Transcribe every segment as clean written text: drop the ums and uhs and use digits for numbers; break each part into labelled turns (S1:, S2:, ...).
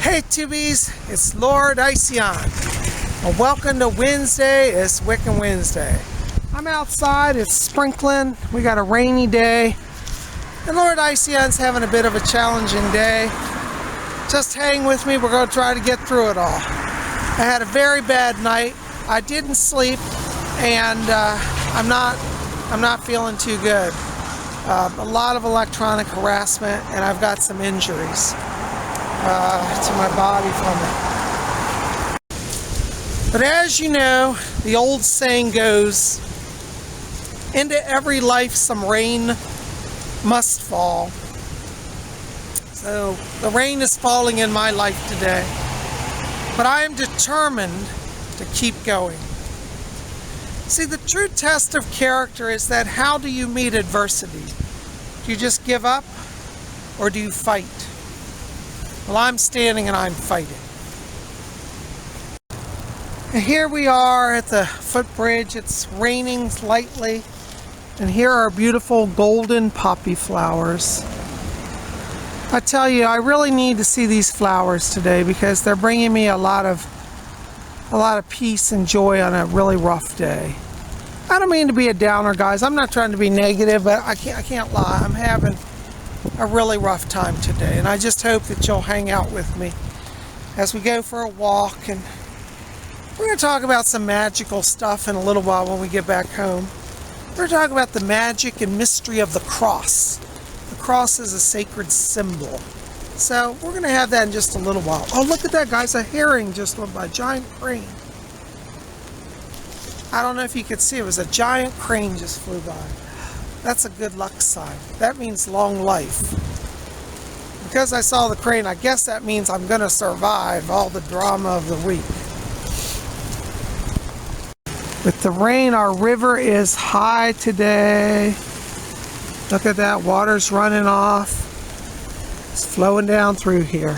S1: Hey Tubies, it's Lord Ision. Well, welcome to Wednesday. It's Wiccan Wednesday. I'm outside, it's sprinkling, we got a rainy day, and Lord Ision's having a bit of a challenging day. Just hang with me, we're going to try to get through it all. I had a very bad night, I didn't sleep, and I'm not feeling too good. A lot of electronic harassment, and I've got some injuries to my body from it. But as you know, the old saying goes, into every life some rain must fall. So the rain is falling in my life today. But I am determined to keep going. See, the true test of character is that how do you meet adversity? Do you just give up, or do you fight? Well, I'm standing and I'm fighting. And here we are at the footbridge. It's raining lightly, and here are beautiful golden poppy flowers. I tell you, I really need to see these flowers today because they're bringing me a lot of peace and joy on a really rough day. I don't mean to be a downer, guys. I'm not trying to be negative, but I can't lie. I'm having a really rough time today, and I just hope that you'll hang out with me as we go for a walk. And we're going to talk about some magical stuff in a little while when we get back home. We're going to talk about the magic and mystery of the cross. The cross is a sacred symbol. So we're going to have that in just a little while. Oh, look at that, guys. A herring just went by. Giant crane. I don't know if you could see. It was a giant crane just flew by. That's a good luck sign. That means long life. Because I saw the crane, I guess that means I'm going to survive all the drama of the week. With the rain, our river is high today. Look at that, water's running off. It's flowing down through here.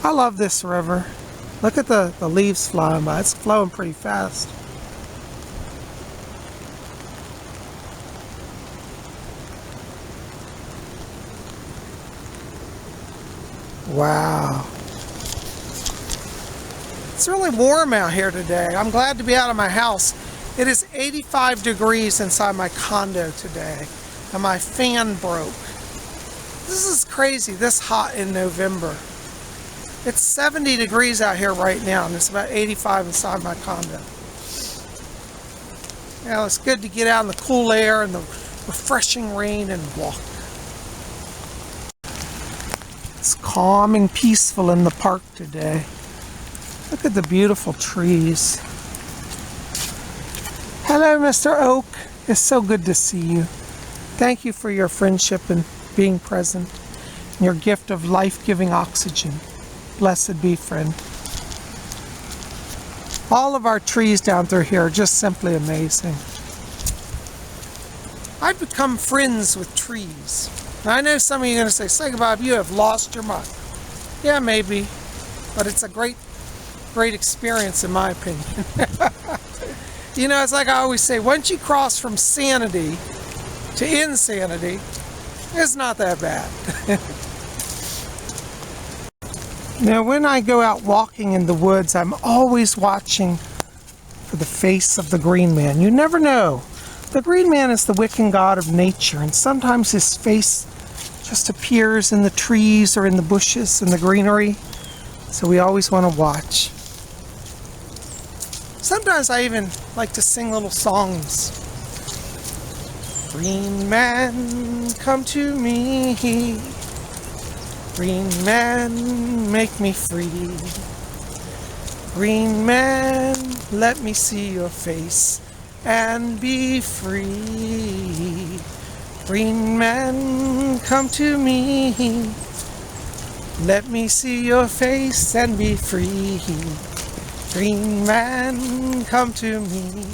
S1: I love this river. Look at the leaves flying by. It's flowing pretty fast. Wow. It's really warm out here today. I'm glad to be out of my house. It is 85 degrees inside my condo today, and my fan broke. This is crazy, this hot in November. It's 70 degrees out here right now, and it's about 85 inside my condo. Yeah, it's good to get out in the cool air and the refreshing rain and walk. It's calm and peaceful in the park today. Look at the beautiful trees. Hello, Mr. Oak. It's so good to see you. Thank you for your friendship and being present, and your gift of life-giving oxygen. Blessed be, friend. All of our trees down through here are just simply amazing. I've become friends with trees. Now, I know some of you are going to say, PsychicBob, you have lost your mind. Yeah, maybe, but it's a great experience in my opinion. You know, it's like I always say, once you cross from sanity to insanity, it's not that bad. Now, when I go out walking in the woods, I'm always watching for the face of the Green Man. You never know. The Green Man is the Wiccan god of nature, and sometimes his face just appears in the trees or in the bushes and the greenery. So we always want to watch. Sometimes I even like to sing little songs. Green man, come to me. Green man, make me free. Green man, let me see your face and be free. Green man, come to me. Let me see your face and be free. Green man, come to me.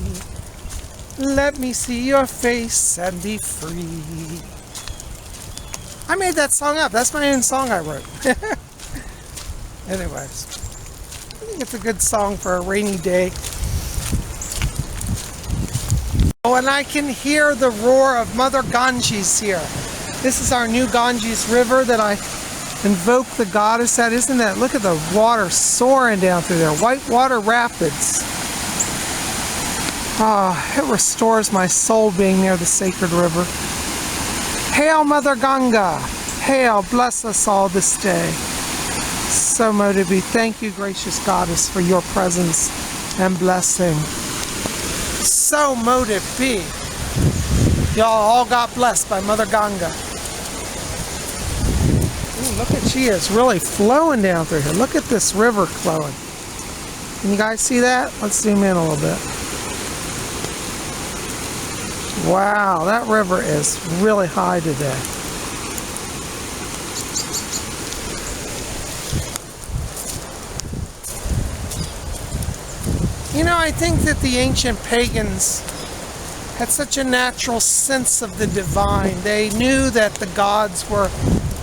S1: Let me see your face and be free. I made that song up. That's my own song I wrote. Anyways, I think it's a good song for a rainy day. Oh, and I can hear the roar of Mother Ganges here. This is our new Ganges River that I invoke the goddess at. Isn't that? Look at the water soaring down through there. Whitewater rapids. It restores my soul being near the sacred river. Hail Mother Ganga. Hail, bless us all this day. So motive be. Thank you, gracious goddess, for your presence and blessing. So motive be. Y'all all got blessed by Mother Ganga. Ooh, look at, she is really flowing down through here. Look at this river flowing. Can you guys see that? Let's zoom in a little bit. Wow, that river is really high today. You know, I think that the ancient pagans had such a natural sense of the divine. They knew that the gods were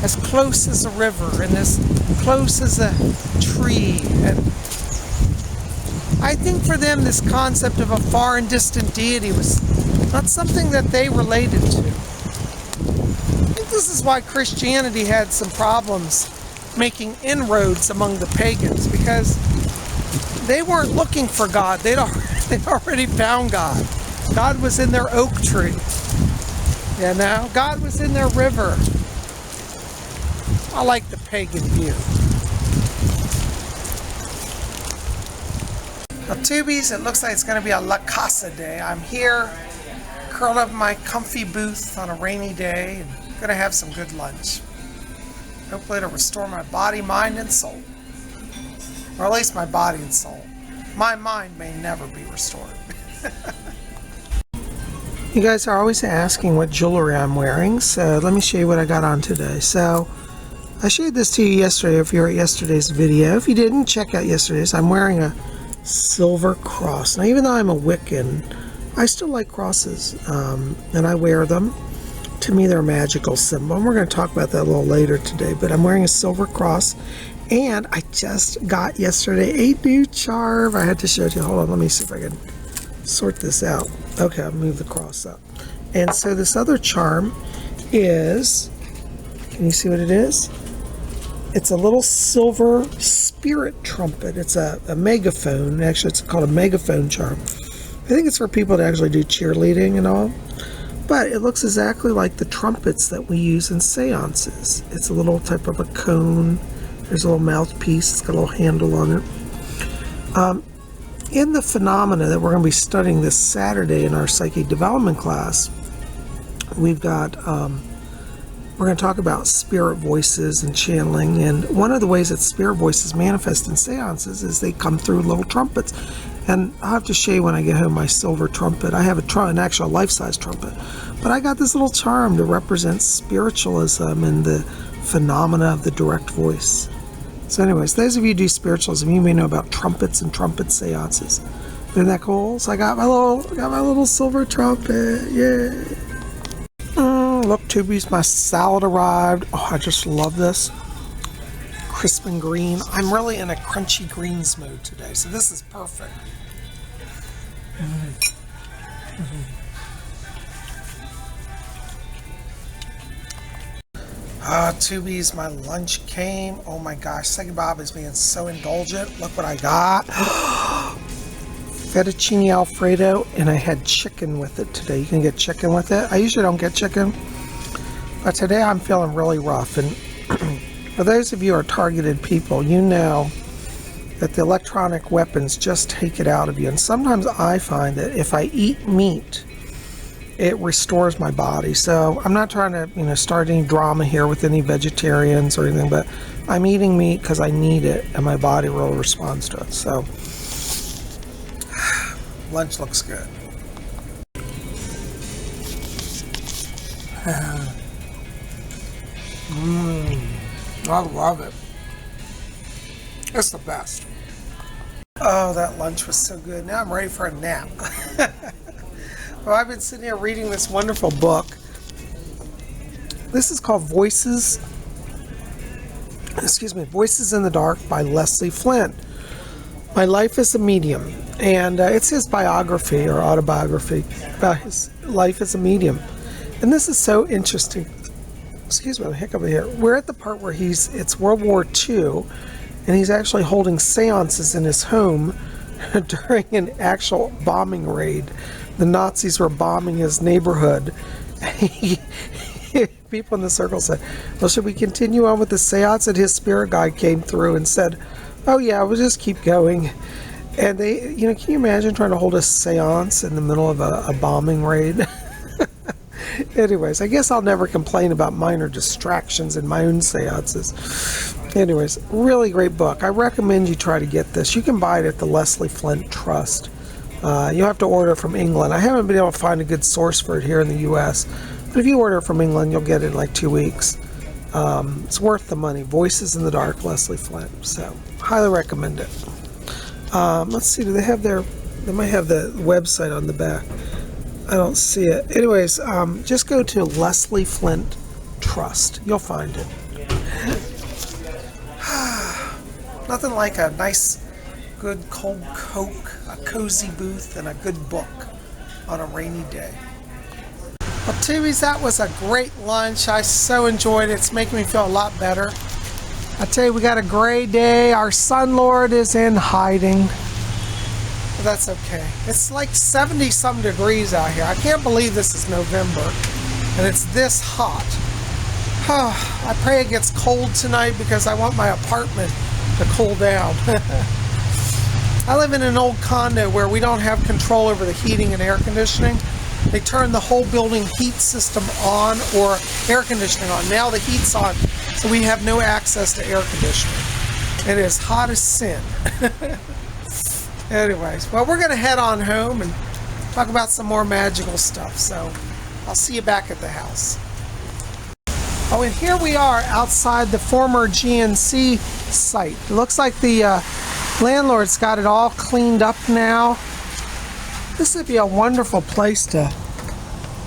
S1: as close as a river and as close as a tree. And I think for them this concept of a far and distant deity was not something that they related to. I think this is why Christianity had some problems making inroads among the pagans, because they weren't looking for God. They'd already found God. God was in their oak tree. You know, God was in their river. I like the pagan view. Well, Tubies, it looks like it's going to be a La Casa day. I'm here, curled up in my comfy booth on a rainy day, and going to have some good lunch. Hopefully it'll restore my body, mind, and soul. Or at least my body and soul. My mind may never be restored. You guys are always asking what jewelry I'm wearing, so let me show you what I got on today. So I showed this to you yesterday if you were at yesterday's video. If you didn't, check out yesterday's. I'm wearing a silver cross. Now, even though I'm a Wiccan, I still like crosses, and I wear them. To me, they're a magical symbol, and we're going to talk about that a little later today, but I'm wearing a silver cross, and I just got yesterday a new charm. I had to show it to you. Hold on, let me see if I can sort this out. Okay, I'll move the cross up. And so this other charm is, can you see what it is? It's a little silver spirit trumpet. It's a megaphone. Actually, it's called a megaphone charm. I think it's for people to actually do cheerleading and all. But it looks exactly like the trumpets that we use in seances. It's a little type of a cone. There's a little mouthpiece. It's got a little handle on it. In the phenomena that we're going to be studying this Saturday in our psychic development class, we've got, we're going to talk about spirit voices and channeling. And one of the ways that spirit voices manifest in seances is they come through little trumpets. And I'll have to show you when I get home my silver trumpet. I have an actual life-size trumpet. But I got this little charm to represent spiritualism and the phenomena of the direct voice. So anyways, those of you who do spiritualism, you may know about trumpets and trumpet seances. Isn't that cool? So I got my little silver trumpet. Yay! Look, Tubies, my salad arrived. Oh, I just love this. Crisp and green. I'm really in a crunchy greens mode today, so this is perfect. Tubies, my lunch came. Oh my gosh, PsychicBob is being so indulgent. Look what I got. Fettuccine Alfredo, and I had chicken with it today. You can get chicken with it. I usually don't get chicken, but today I'm feeling really rough. And for those of you who are targeted people, you know that the electronic weapons just take it out of you. And sometimes I find that if I eat meat, it restores my body. So I'm not trying to, start any drama here with any vegetarians or anything, but I'm eating meat because I need it, and my body really responds to it. So lunch looks good. I love it. It's the best. Oh, that lunch was so good. Now I'm ready for a nap. Well, I've been sitting here reading this wonderful book. This is called Voices in the Dark by Leslie Flint. My Life as a Medium. And it's his biography or autobiography about his life as a medium. And this is so interesting excuse me, a hiccup here. We're at the part where it's World War II, and he's actually holding seances in his home during an actual bombing raid. The Nazis were bombing his neighborhood. People in the circle said, well, should we continue on with the seance? And his spirit guide came through and said, oh yeah, we'll just keep going. And they, can you imagine trying to hold a seance in the middle of a bombing raid? Anyways, I guess I'll never complain about minor distractions in my own seances. Anyways, really great book. I recommend you try to get this. You can buy it at the Leslie Flint Trust. You'll have to order it from England. I haven't been able to find a good source for it here in the U.S., but if you order it from England, you'll get it in like 2 weeks. It's worth the money. Voices in the Dark, Leslie Flint. So, highly recommend it. Let's see, do they have they might have the website on the back. I don't see it. Anyways, just go to Leslie Flint Trust. You'll find it. Nothing like a nice, good cold Coke, a cozy booth, and a good book on a rainy day. Well, Tubies, that was a great lunch. I so enjoyed it. It's making me feel a lot better. I tell you, we got a gray day. Our sun lord is in hiding. But that's okay. It's like 70-some degrees out here. I can't believe this is November and it's this hot. I pray it gets cold tonight because I want my apartment to cool down. I live in an old condo where we don't have control over the heating and air conditioning. They turn the whole building heat system on or air conditioning on. Now the heat's on, so we have no access to air conditioning. It is hot as sin. Anyways, well, we're going to head on home and talk about some more magical stuff. So I'll see you back at the house. Oh, and here we are outside the former GNC site. It looks like the landlord's got it all cleaned up now. This would be a wonderful place to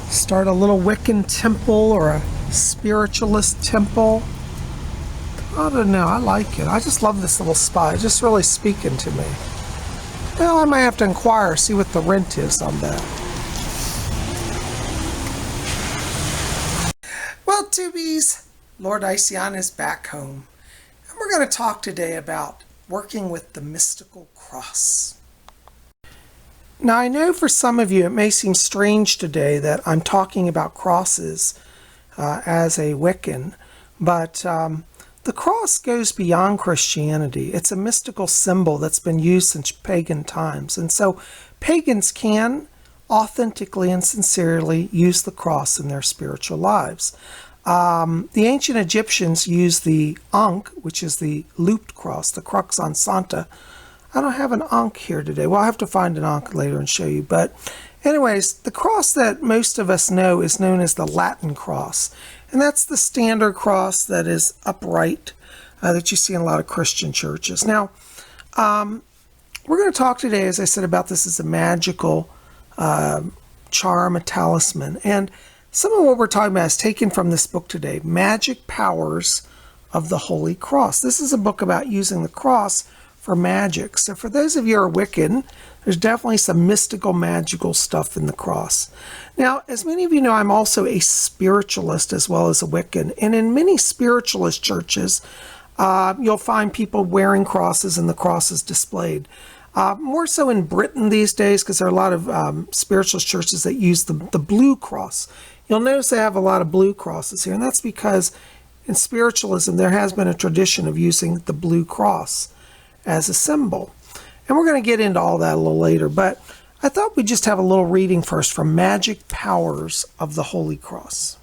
S1: start a little Wiccan temple or a spiritualist temple. I don't know, I like it. I just love this little spot. It's just really speaking to me. Well, I might have to inquire, see what the rent is on that. Well, Tubies, Lord Ision is back home. And we're going to talk today about working with the mystical cross. Now, I know for some of you it may seem strange today that I'm talking about crosses as a Wiccan, but the cross goes beyond Christianity. It's a mystical symbol that's been used since pagan times. And so pagans can authentically and sincerely use the cross in their spiritual lives. The ancient Egyptians used the Ankh, which is the looped cross, the crux ansata. I don't have an Ankh here today. Well, I'll have to find an Ankh later and show you. But anyways, the cross that most of us know is known as the Latin cross. And that's the standard cross that is upright that you see in a lot of Christian churches. Now, we're going to talk today, as I said, about this as a magical charm, a talisman. And some of what we're talking about is taken from this book today, Magic Powers of the Holy Cross. This is a book about using the cross for magic. So for those of you who are Wiccan, there's definitely some mystical, magical stuff in the cross. Now, as many of you know, I'm also a spiritualist as well as a Wiccan. And in many spiritualist churches, you'll find people wearing crosses and the crosses displayed. More so in Britain these days, because there are a lot of spiritualist churches that use the blue cross. You'll notice they have a lot of blue crosses here, and that's because in spiritualism there has been a tradition of using the blue cross as a symbol. And we're going to get into all that a little later, but I thought we'd just have a little reading first from Magic Powers of the Holy Cross.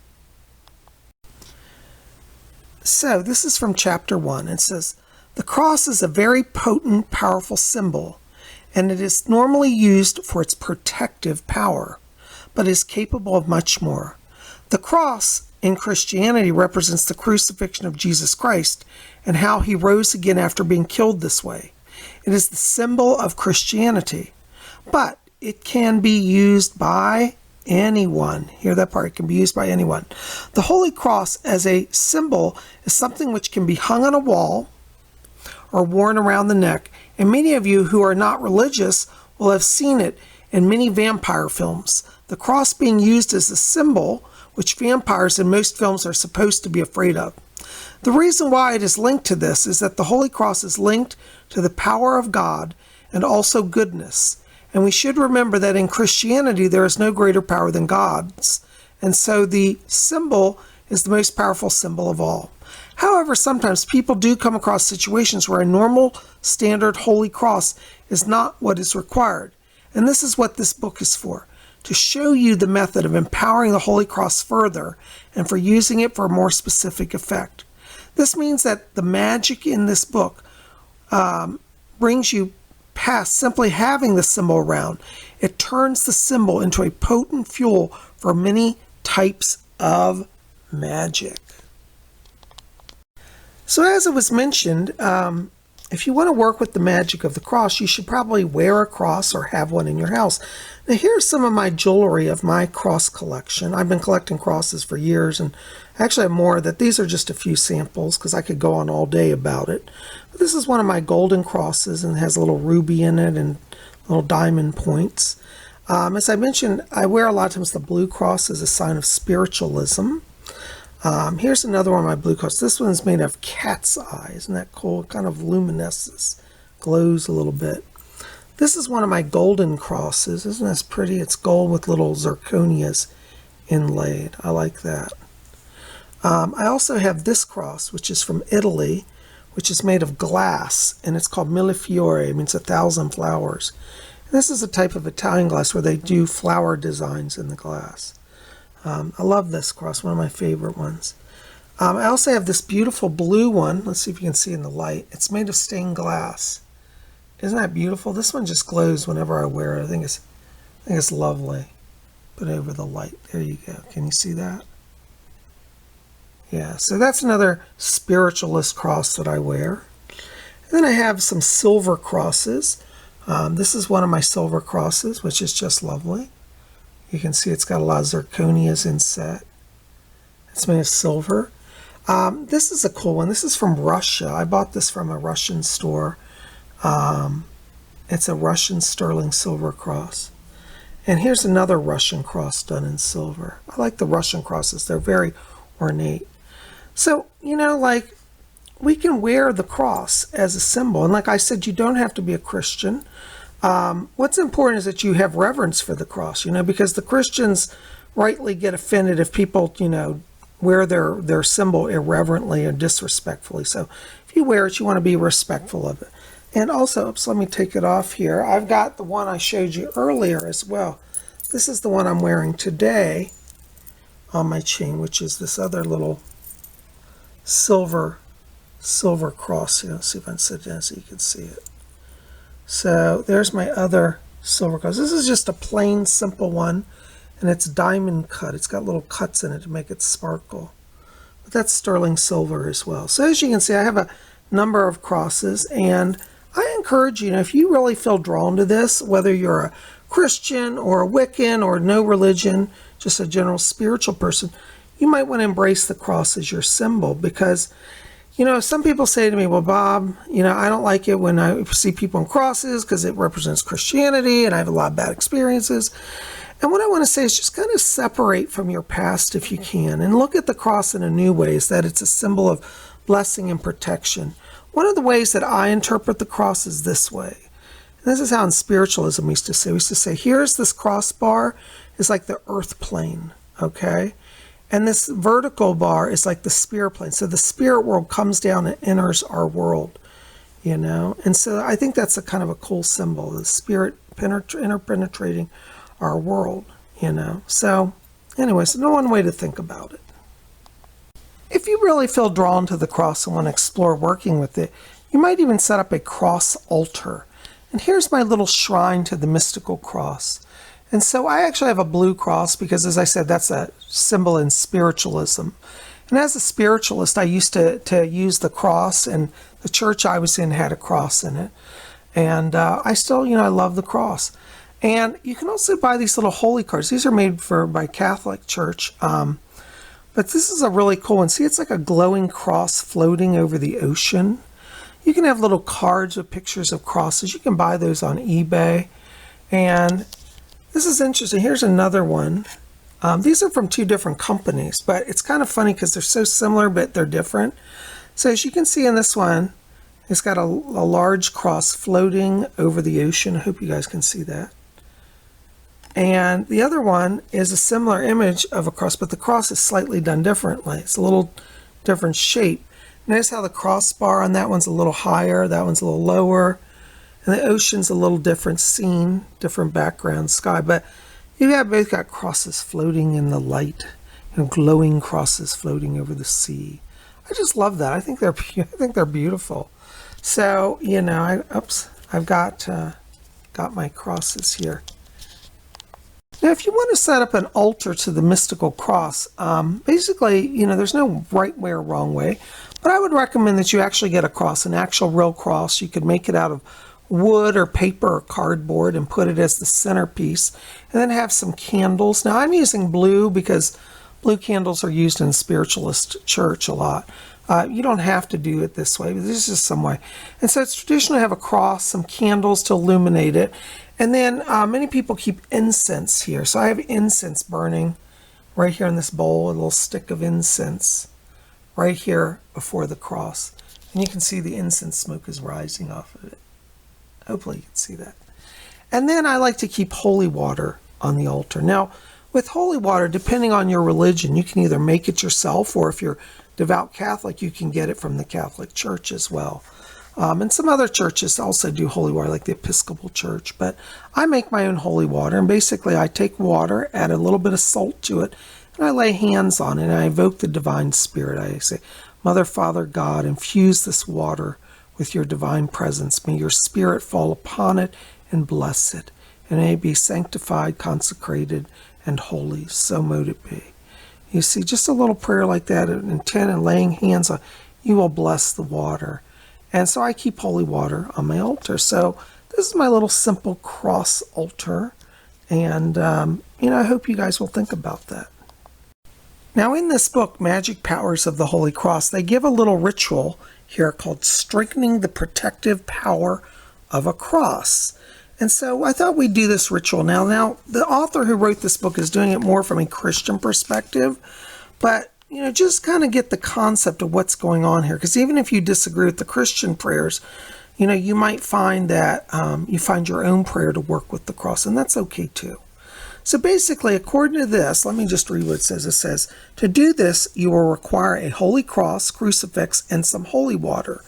S1: So this is from chapter 1. It says, "The cross is a very potent, powerful symbol, and it is normally used for its protective power, but is capable of much more. The cross in Christianity represents the crucifixion of Jesus Christ and how he rose again after being killed this way. It is the symbol of Christianity, but it can be used by anyone." Hear that part? It can be used by anyone. "The Holy Cross as a symbol is something which can be hung on a wall or worn around the neck, and many of you who are not religious will have seen it in many vampire films. The cross being used as a symbol which vampires in most films are supposed to be afraid of. The reason why it is linked to this is that the Holy Cross is linked to the power of God and also goodness. And we should remember that in Christianity, there is no greater power than God's. And so the symbol is the most powerful symbol of all. However, sometimes people do come across situations where a normal, standard Holy Cross is not what is required. And this is what this book is for, to show you the method of empowering the Holy Cross further and for using it for a more specific effect. This means that the magic in this book brings you past simply having the symbol around. It turns the symbol into a potent fuel for many types of magic. So as it was mentioned, if you want to work with the magic of the cross, you should probably wear a cross or have one in your house. Now here's some of my jewelry of my cross collection. I've been collecting crosses for years, and I actually have more. That these are just a few samples because I could go on all day about it. But this is one of my golden crosses, and it has a little ruby in it and little diamond points. As I mentioned, I wear a lot of times the blue cross as a sign of spiritualism. Here's another one of my blue crosses. This one's made of cat's eye. Isn't that cool? It kind of luminesces, glows a little bit. This is one of my golden crosses. Isn't this pretty? It's gold with little zirconias inlaid. I like that. I also have this cross, which is from Italy, which is made of glass, and it's called Mille Fiori. It means 1,000 flowers. And this is a type of Italian glass where they do flower designs in the glass. I love this cross, one of my favorite ones. I also have this beautiful blue one. Let's see if you can see in the light. It's made of stained glass. Isn't that beautiful? This one just glows whenever I wear it. I think it's lovely. Put it over the light. There you go. Can you see that? Yeah, so that's another spiritualist cross that I wear. And then I have some silver crosses. This is one of my silver crosses, which is just lovely. You can see it's got a lot of zirconias inset. It's made of silver. This is a cool one. This is from Russia. I bought this from a Russian store. It's a Russian sterling silver cross. And here's another Russian cross done in silver. I like the Russian crosses. They're very ornate. So, like, we can wear the cross as a symbol. And like I said, you don't have to be a Christian. What's important is that you have reverence for the cross, because the Christians rightly get offended if people, wear their symbol irreverently or disrespectfully. So if you wear it, you want to be respectful of it. And also, let me take it off here. I've got the one I showed you earlier as well. This is the one I'm wearing today on my chain, which is this other little silver cross. See if I can sit down so you can see it. So there's my other silver cross. This is just a plain, simple one, and it's diamond cut. It's got little cuts in it to make it sparkle. But that's sterling silver as well. So as you can see, I have a number of crosses, and I encourage you, if you really feel drawn to this, whether you're a Christian or a Wiccan or no religion, just a general spiritual person, you might want to embrace the cross as your symbol, because some people say to me, well, Bob, I don't like it when I see people in crosses because it represents Christianity and I have a lot of bad experiences. And what I want to say is just kind of separate from your past if you can and look at the cross in a new way, is that it's a symbol of blessing and protection. One of the ways that I interpret the cross is this way. And this is how in spiritualism we used to say. We used to say, here's this crossbar is like the earth plane, okay? And this vertical bar is like the spirit plane. So the spirit world comes down and enters our world, And so I think that's a kind of a cool symbol, the spirit interpenetrating our world, So anyways, no one way to think about it. If you really feel drawn to the cross and want to explore working with it, you might even set up a cross altar. And here's my little shrine to the mystical cross. And so I actually have a blue cross because, as I said, that's a symbol in spiritualism. And as a spiritualist, I used to use the cross, and the church I was in had a cross in it. And I still, I love the cross. And you can also buy these little holy cards. These are made by Catholic Church. But this is a really cool one. See, it's like a glowing cross floating over the ocean. You can have little cards with pictures of crosses. You can buy those on eBay. And this is interesting. Here's another one. These are from two different companies, but it's kind of funny because they're so similar, but they're different. So as you can see in this one, it's got a large cross floating over the ocean. I hope you guys can see that. And the other one is a similar image of a cross, but the cross is slightly done differently. It's a little different shape. Notice how the crossbar on that one's a little higher, that one's a little lower, and the ocean's a little different scene, different background sky. But you have both got crosses floating in the light, glowing crosses floating over the sea. I just love that. I think they're beautiful. So I've got my crosses here. Now, if you want to set up an altar to the mystical cross, basically, there's no right way or wrong way, but I would recommend that you actually get a cross, an actual real cross. You could make it out of wood or paper or cardboard and put it as the centerpiece, and then have some candles. Now, I'm using blue because blue candles are used in spiritualist church a lot. You don't have to do it this way, but this is some way. And so it's traditional to have a cross, some candles to illuminate it. And then many people keep incense here. So I have incense burning right here in this bowl, a little stick of incense right here before the cross. And you can see the incense smoke is rising off of it. Hopefully you can see that. And then I like to keep holy water on the altar. Now, with holy water, depending on your religion, you can either make it yourself, or if you're devout Catholic, you can get it from the Catholic Church as well. And some other churches also do holy water, like the Episcopal Church. But I make my own holy water, and basically I take water, add a little bit of salt to it, and I lay hands on it, and I evoke the divine spirit. I say, Mother, Father, God, infuse this water with your divine presence. May your spirit fall upon it and bless it, and may it be sanctified, consecrated, and holy. So mote it be. You see, just a little prayer like that, an intent and laying hands on, you will bless the water. And so I keep holy water on my altar. So this is my little simple cross altar. And, I hope you guys will think about that. Now, in this book, Magic Powers of the Holy Cross, they give a little ritual here called Strengthening the Protective Power of a Cross. And so I thought we'd do this ritual now. Now, the author who wrote this book is doing it more from a Christian perspective, but just kind of get the concept of what's going on here. Because even if you disagree with the Christian prayers, you might find that you find your own prayer to work with the cross, and that's okay too. So basically, according to this, let me just read what it says. It says, to do this, you will require a holy cross, crucifix, and some holy water.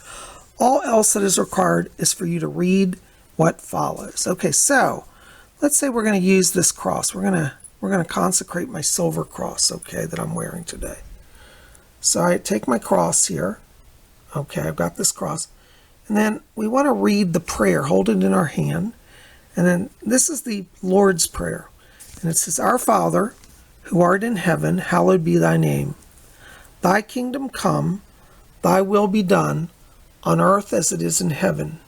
S1: All else that is required is for you to read what follows. Okay, so let's say we're going to use this cross. We're going to consecrate my silver cross, okay, that I'm wearing today. So I take my cross here. Okay, I've got this cross. And then we want to read the prayer, hold it in our hand. And then this is the Lord's Prayer. And it says, Our Father, who art in heaven, hallowed be thy name. Thy kingdom come, thy will be done, on earth as it is in heaven.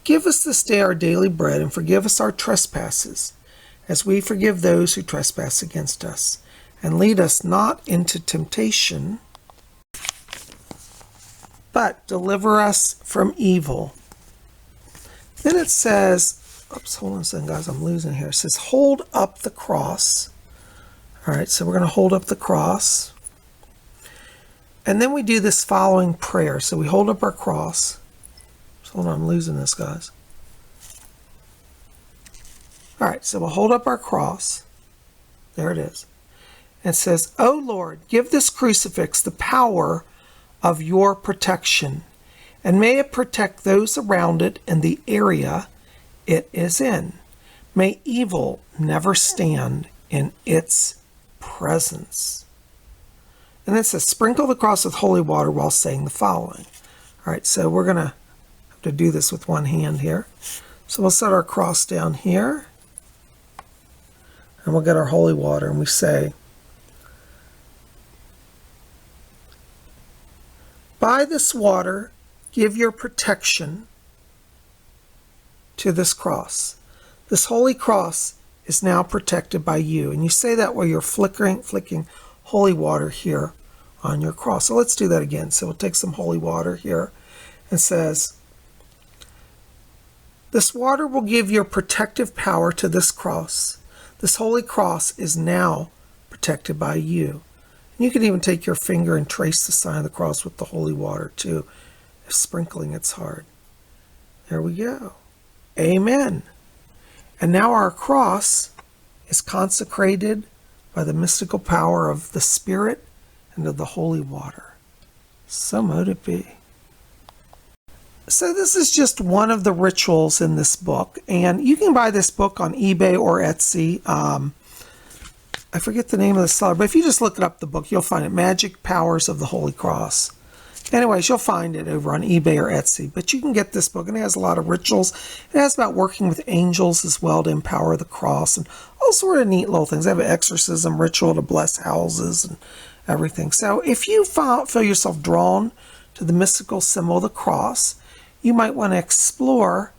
S1: Give us this day our daily bread, and forgive us our trespasses, as we forgive those who trespass against us. And lead us not into temptation, but deliver us from evil. Then it says, oops, hold on a second, guys, I'm losing here. It says, hold up the cross. All right, so we're going to hold up the cross. And then we do this following prayer. So we hold up our cross. Hold on, I'm losing this, guys. All right, so we'll hold up our cross. There it is. It says, O Lord, give this crucifix the power of your protection, and may it protect those around it and the area it is in. May evil never stand in its presence. And then it says, sprinkle the cross with holy water while saying the following. All right, so we're going to have to do this with one hand here. So we'll set our cross down here, and we'll get our holy water, and we say, by this water, give your protection to this cross. This holy cross is now protected by you. And you say that while you're flicking holy water here on your cross. So let's do that again. So we'll take some holy water here and says, this water will give your protective power to this cross. This holy cross is now protected by you. And you can even take your finger and trace the sign of the cross with the holy water too. If sprinkling it's hard. There we go. Amen. And now our cross is consecrated by the mystical power of the Spirit and of the holy water. So mote it be. So this is just one of the rituals in this book, and you can buy this book on eBay or Etsy. I forget the name of the seller, but if you just look it up, the book, you'll find it, Magic Powers of the Holy Cross. Anyways, you'll find it over on eBay or Etsy, but you can get this book, and it has a lot of rituals. It has about working with angels as well to empower the cross, and all sort of neat little things. They have an exorcism ritual to bless houses and everything. So if you feel yourself drawn to the mystical symbol of the cross, you might want to explore,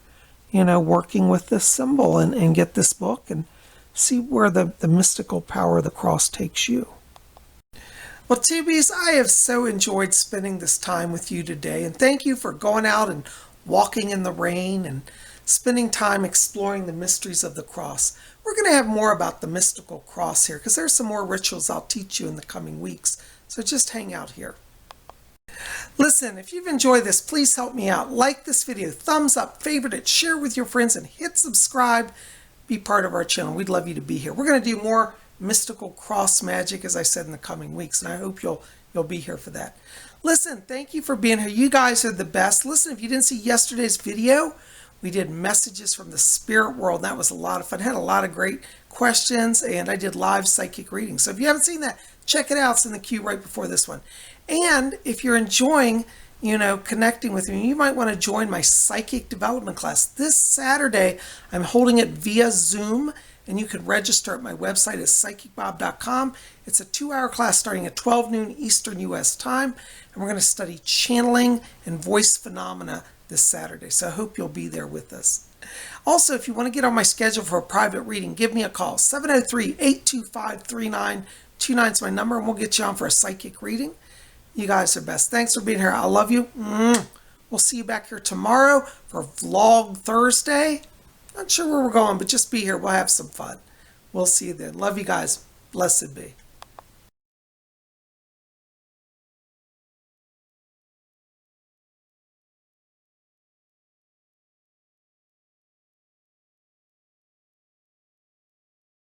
S1: working with this symbol and get this book and see where the mystical power of the cross takes you. Well, Tubies, I have so enjoyed spending this time with you today, and thank you for going out and walking in the rain and spending time exploring the mysteries of the cross. We're going to have more about the mystical cross here because there's some more rituals I'll teach you in the coming weeks, so just hang out here. Listen, if you've enjoyed this, please help me out. Like this video, thumbs up, favorite it, share with your friends, and hit subscribe. Be part of our channel. We'd love you to be here. We're going to do more mystical cross magic, as I said, in the coming weeks, and I hope you'll be here for that. Listen, thank you for being here. You guys are the best. Listen, if you didn't see yesterday's video, we did messages from the spirit world. That was a lot of fun. I had a lot of great questions, and I did live psychic readings. So if you haven't seen that, check it out. It's in the queue right before this one. And if you're enjoying, connecting with me, you might want to join my psychic development class. This Saturday, I'm holding it via Zoom, and you can register at my website at PsychicBob.com. It's a 2-hour class starting at 12 noon Eastern U.S. time, and we're going to study channeling and voice phenomena this Saturday. So I hope you'll be there with us. Also, if you want to get on my schedule for a private reading, give me a call. 703-825-3929 is my number, and we'll get you on for a psychic reading. You guys are best. Thanks for being here. I love you. We'll see you back here tomorrow for Vlog Thursday. Not sure where we're going, but just be here. We'll have some fun. We'll see you then. Love you guys. Blessed be.